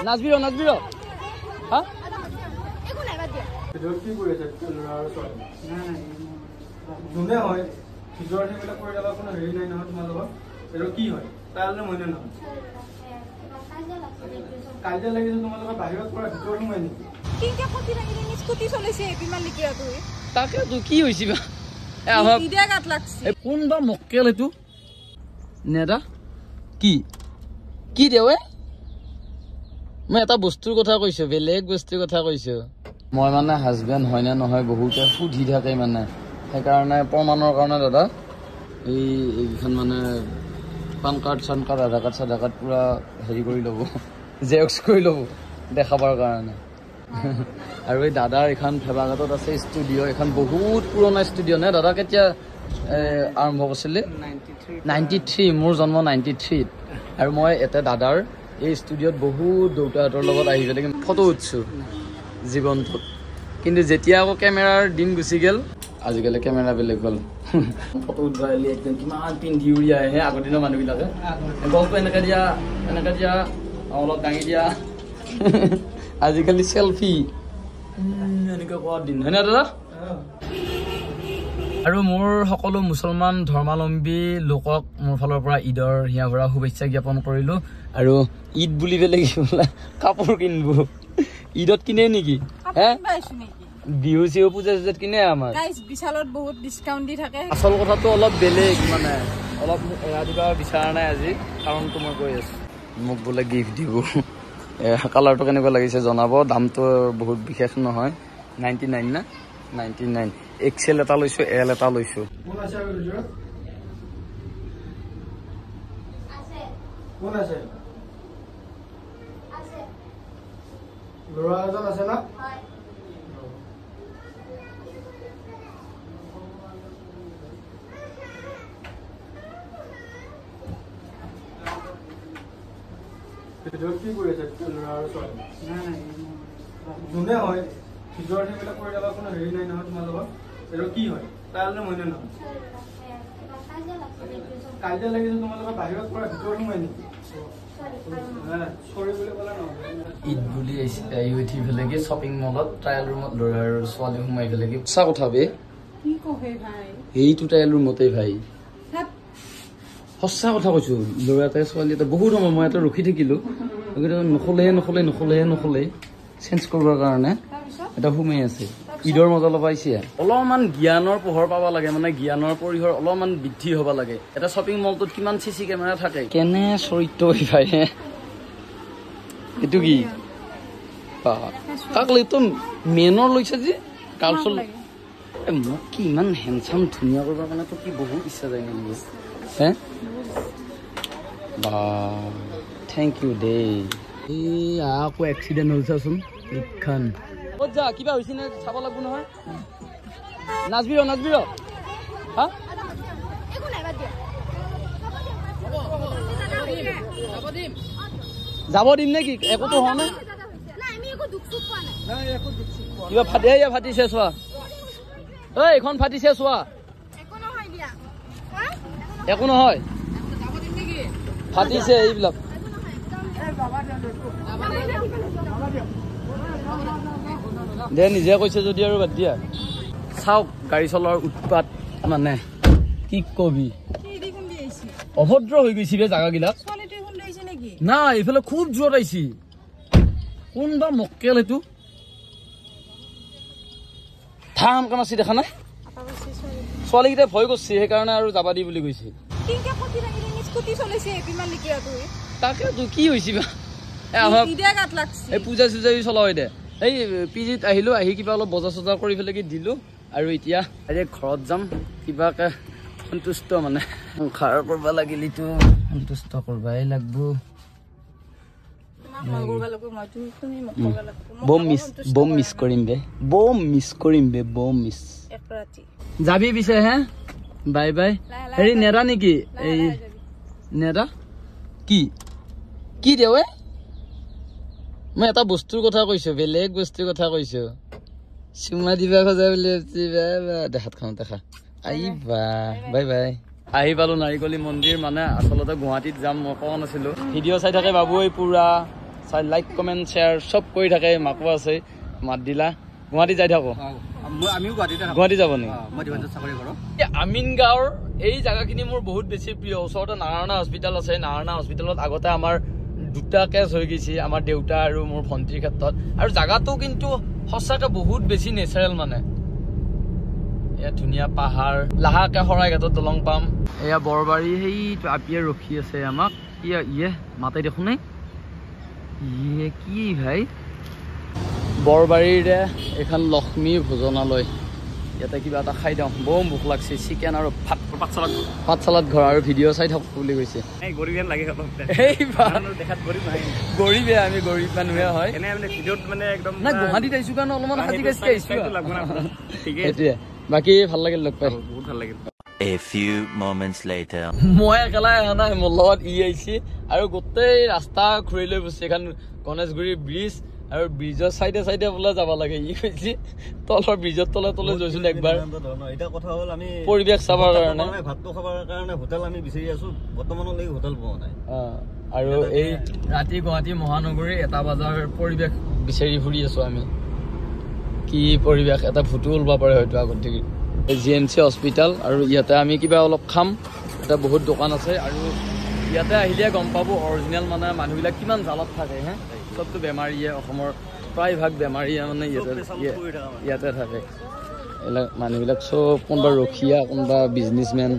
নাচবি নাচবি হা একো নাই বাদ দিয়া কি কৰি আছে ল'ৰা আৰু ছোৱালী যোনে হয় ভিতৰত সেইবিলাক কৰি দাবা কোনো হেৰি নাই নহয় তোমাৰ লগত এইটো কি হয় তাইলে মইনে নহয় কাজিয়া লাগিছে তোমাৰ লগত বাহিৰত পৰা ভিতৰত সোমাই নেকি কিংকে ফটি লাগিলে স্কুটি চলাইছে বিমান লিখিয়া তুই তাকে তো কি হৈছে বা ইডিয়া গাত লাগছে কোনবা মক্কেল এটো নেদা কি কি দেৱে মই এটা বস্তুৰ কথা কৈছো বেলেগ বস্তুৰ কথা কৈছো মই মানে হাজবেণ্ড হয় না নহয় বহুতে সুধি থাকে মানে সেইকাৰণে প্ৰমাণৰ কাৰণে দাদা এইখন মানে পান কাৰ্ড চান কাৰ্ড আধাৰ কাৰ্ড চাধাৰ কাৰ্ড পুৰা হেৰি কৰি ল'ব জেৰক্স কৰি ল'ব দেখাবৰ কাৰণে আৰু এই দাদাৰ এখন ফেবাঘাটত আছে ষ্টুডিঅ' এখন বহুত পুৰণা ষ্টুডিঅ' নে দাদা কেতিয়া আৰম্ভ কৰিছিলে 93 মোৰ জন্ম 93 আৰু মই এটা দাদাৰ এই ষ্টুডিঅ'ত বহুত দেউতাহঁতৰ লগত আহি পেলাই ফটো উঠছোঁ জীৱনটোত কিন্তু যেতিয়া আকৌ কেমেৰাৰ দিন গুচি গ'ল আজিকালি কেমেৰা বেলেগ হ'ল ফটো উঠবাই একদম কিমান পিন্ধি উৰি আহে আগৰ দিনৰ মানুহবিলাকে গল্প এনেকৈ দিয়া অলপ দাঙি দিয়া আজিকালি চেলফি এনেকৈ কোৱাৰ দিন হয়নে দাদা আৰু মোৰ সকলো মুছলমান ধৰ্মাৱলম্বী লোকক মোৰ ফালৰ পৰা ঈদৰ হিয়া ভৰা শুভেচ্ছা জ্ঞাপন কৰিলোঁ আৰু ঈদ বুলি পেলাই কাপোৰ কিনিব ঈদত কিনে নেকি হে বিহু চিহু পূজা চূজাত কিনে আমাৰ বিশালত বহুত ডিছকাউণ্ট দি থাকে আচল কথাটো অলপ বেলেগ মানে অলপ এৰা দিবা বিচৰা নাই আজি কাৰণটো মই কৈ আছোঁ মোক বোলে গিফ্ট দিব কালাৰটো কেনেকুৱা লাগিছে জনাব দামটো বহুত বিশেষ নহয় 99 না 99 এক্সেল এটা লৈছোঁ এল এটা লৈছোঁ কোন আছে ল'ৰা এজন আছে না কি কৰি আছে ল'ৰা আৰু ছোৱালী যোনে হয় ভিতৰত সেইবিলাক কৰি দাবা কোনো হেৰি নাই নহয় তোমাৰ লগত এইটো কি হয় তাইলে মইনে নহয় কাজিয়া লাগিছে তোমাৰ লগত বাহিৰত পৰা ভিতৰত সোমাই নেকি ঈদ বুলি আহি উঠি পেলাই শ্বপিং মলত ট্ৰায়েল ৰুমত ল'ৰা আৰু ছোৱালী সোমাই পেলাই সঁচা কথা বে এইটো ট্ৰায়েল ৰুমতে ভাই সঁচা কথা কৈছো ল'ৰা এটাই ছোৱালী এটা বহুত সময় মই এটা ৰখি থাকিলো নখলে চেঞ্জ কৰিবৰ কাৰণে এটা সোমাই আছে ঈদৰ মজা ল'ব আহিছে অলপমান জ্ঞানৰ পোহৰ পাব লাগে মানে জ্ঞানৰ পৰিসৰ অলপমান বৃদ্ধি হ'ব লাগে এটা শ্বপিং মলটোত কিমান চিচি কেমেৰা থাকে কেনে চৰিত্ৰ ভাই এইটো কি কাক এইটো মেনৰ লৈছে যে কালচল মোক কি ইমান হেণ্ডচাম ধুনীয়া কৰিবৰ কাৰণে তোৰ কি বহুত ইচ্ছা যায় নেকি হে বা থেংক ইউ দেই এই আকৌ এক্সিডেণ্ট হ'ল চাচোন এইখন ক'ত যা কিবা হৈছে নে চাব লাগিব নহয় নাচবি হা যাব দিম নেকি একোতো হোৱা নাই কিবা ফাটিছে চোৱা ঐ এইখন ফাটিছে চোৱা একো নহয় ফাটিছে এইবিলাক দে নিজে কৈছে যদি আৰু বাদ দিয়া চাওক গাড়ী চলোৱাৰ উৎপাত মানে কি কবি অভদ্ৰ হৈ গৈছে বে জাগাবিলাক না এইফালে খুব জোৰত আহিছে কোনবা মক্কেল এইটো ধাম কাম আছে দেখা নাই ছোৱালীকেইটা ভয় কৰিছে সেইকাৰণে আৰু যাবা দি বুলি কৈছে তাকে তো কি হৈছে বা এই পূজা চূজা চলা হয় দে এই পিজিত আহিলো আহি কিবা অলপ বজাৰ চজাৰ কৰি পেলাই দিলো আৰু এতিয়া ঘৰত যাম কিবাকে সন্তুষ্ট মানে সংসাৰ কৰিব লাগিলেতো সন্তুষ্ট কৰিবাই লাগব বম মিছ কৰিম বে যাবি পিছে হে বাই বাই হেৰি নেদা নেকি এই নেদা কি দেৱে মই এটা বস্তুৰ কথা কৈছো বেলেগ বস্তুৰ কথা কৈছো চুমা দিবা খোজা বুলি দেখাত খাওঁ দেখা আহিবা বাই বাই আহি পালো নাৰিকলি মন্দিৰ মানে আচলতে গুৱাহাটীত যাম মই কোৱা নাছিলো ভিডিঅ' চাই থাকে বাবু এই পুৰা চাই লাইক কমেণ্ট শ্বেয়াৰ চব কৰি থাকে মাকো আছে মাত দিলা গুৱাহাটী যাই থাকো গুৱাহাটী যাব নেকি আমিন গাঁৱৰ এই জেগাখিনি মোৰ বহুত বেছি প্ৰিয় ওচৰতে নাৰায়ণা হস্পিটেল আছে নাৰায়ণা হস্পিটেলত আগতে আমাৰ 2টা কেছ হৈ গৈছে আমাৰ দেউতা আৰু মোৰ ভণ্টিৰ ক্ষেত্ৰত আৰু জেগাটো কিন্তু সঁচাকে বহুত বেছি নেচাৰেল মানে এয়া ধুনীয়া পাহাৰ লাহাকে শৰাইঘাটত দলং পাম এয়া বৰবাৰী সেইটো আপিয়ে ৰখি আছে আমাক ইয়ে মাতাই দেখোন ইয়ে কি ভাই বৰবাৰীৰে এখন লক্ষ্মী ভোজনালয় ইয়াতে কিবা এটা খাই দিওঁ বৰ ভোক লাগছে চিকেন আৰু পাত চালাদ ঘৰ আৰু ভিডিঅ' চাই থাকো বুলি কৈছে গৰীবে আমি গৰীব মানুহে হয় নাই গুৱাহাটীত আহিছো কাৰণে অলপমান সাজি কাচি আহিছো সেইটোৱে বাকী ভাল লাগিল লগ পাই বহুত ভাল লাগিল A few moments later. মই একেলাই অহা নাই মোৰ লগত আহিছে আৰু গোটেই ৰাস্তা ঘূৰি লৈ গৈছে এখন গণেশগুৰি ব্ৰিজ আৰু ব্ৰিজৰ চাইডে চাইডে বোলে যাব লাগে কৈছে তলৰ ব্ৰিজৰ তলে তলে গৈছো একবাৰ এটা কথা হ'ল আমি পৰিৱেশ চাবৰ কাৰণে ভাতটো খাবৰ কাৰণে হোটেল আমি বিচাৰি আছো বৰ্তমানলৈকে হোটেল পোৱা নাই আৰু এই ৰাতি গুৱাহাটী মহানগৰী 1 বজাৰ পৰিৱেশ বিচাৰি ফুৰি আছো আমি কি পৰিৱেশ এটা ফটো ওলব পাৰে হয়তো আগত দেখি GMC হস্পিটেল আৰু ইয়াতে আমি কিবা অলপ খাম এটা বহুত দোকান আছে আৰু ইয়াতে আহিলে গম পাব অৰিজিনেল মানে মানুহবিলাক কিমান জালত থাকে হে সবটো বেমাৰীয়ে অসমৰ প্ৰায়ভাগ বেমাৰীয়ে মানে ইয়াতে থাকে এলা মানুহবিলাক সব কোনবা ৰখিয়া কোনবা বিজনেছমেন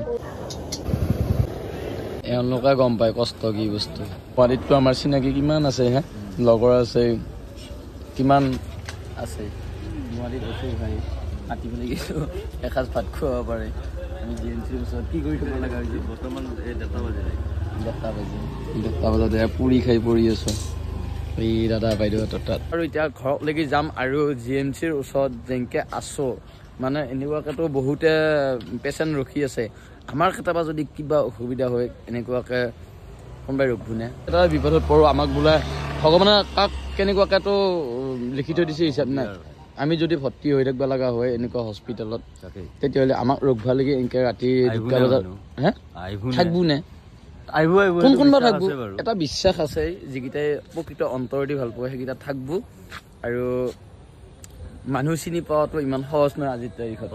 এওঁলোকে গম পায় কষ্ট কি বস্তু গুৱাহাটীততো আমাৰ চিনাকি কিমান আছে হে লগৰ আছে কিমান আছে গুৱাহাটীত আছে ভাই কাটি পেলাই গৈছো এসাঁজ ভাত খুৱাব পাৰে আমি GMCৰ ওচৰত কি কৰি থ'ব লগা হৈছে বৰ্তমান এই 10টা বজাত পুৰি খাই পৰি আছো এই দাদা বাইদেউহঁতৰ তাত আৰু এতিয়া ঘৰলৈকে যাম আৰু GMCৰ ওচৰত যেনেকৈ আছো মানে এনেকুৱাকেতো বহুতে পেচেণ্ট ৰখি আছে আমাৰ কেতিয়াবা যদি কিবা অসুবিধা হয় এনেকুৱাকৈ কোনোবাই ৰখবো নে এটা বিপদত পৰোঁ আমাক বোলে ভগৱানে কাক কেনেকুৱাকৈতো লিখি থৈ দিছে হিচাপ নাই আমি যদি ভৰ্তি হৈ থাকিব লগা হয় এনেকুৱা হস্পিটেলত তেতিয়াহ'লে আমাক ৰখবা লাগে এনেকৈ ৰাতি 2টা বজাত হে থাকবো নে কোন কোনবা থাকবো এটা বিশ্বাস আছে যিকেইটাই প্ৰকৃত অন্তৰেদি ভাল পায় সেইকেইটা থাকবো আৰু মানুহ চিনি পোৱাটো ইমান সহজ নহয় আজিৰ তাৰিখত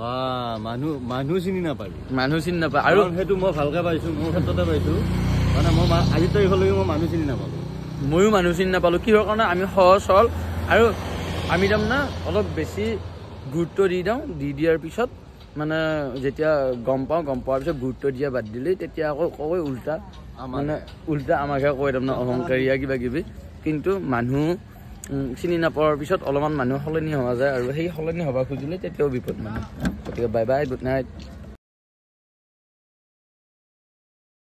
মানুহ চিনি নাপায় আৰু সেইটো মই ভালকে পাইছো মোৰ ক্ষেত্ৰতে পাইছো মানে মই আজিৰ তাৰিখলৈকে মই মানুহ চিনি নাপালো ময়ো মানুহ চিনি নাপালো কিহৰ কাৰণে আমি সহজ সৰল আৰু আমি তাৰমানে অলপ বেছি গুৰুত্ব দি দিয়াৰ পিছত মানে যেতিয়া গম পোৱাৰ পিছত গুৰুত্ব দিয়া বাদ দিলে তেতিয়া আকৌ কয় উল্টা মানে উল্টা আমাকহে কয় তাৰমানে অহংকাৰীয়া কিবা কিবি কিন্তু মানুহ চিনি নাপোৱাৰ পিছত অলপমান মানুহ সলনি হোৱা যায় আৰু সেই সলনি হ'ব খুজিলে তেতিয়াও বিপদ মানে গতিকে বাই বাই গুড নাইট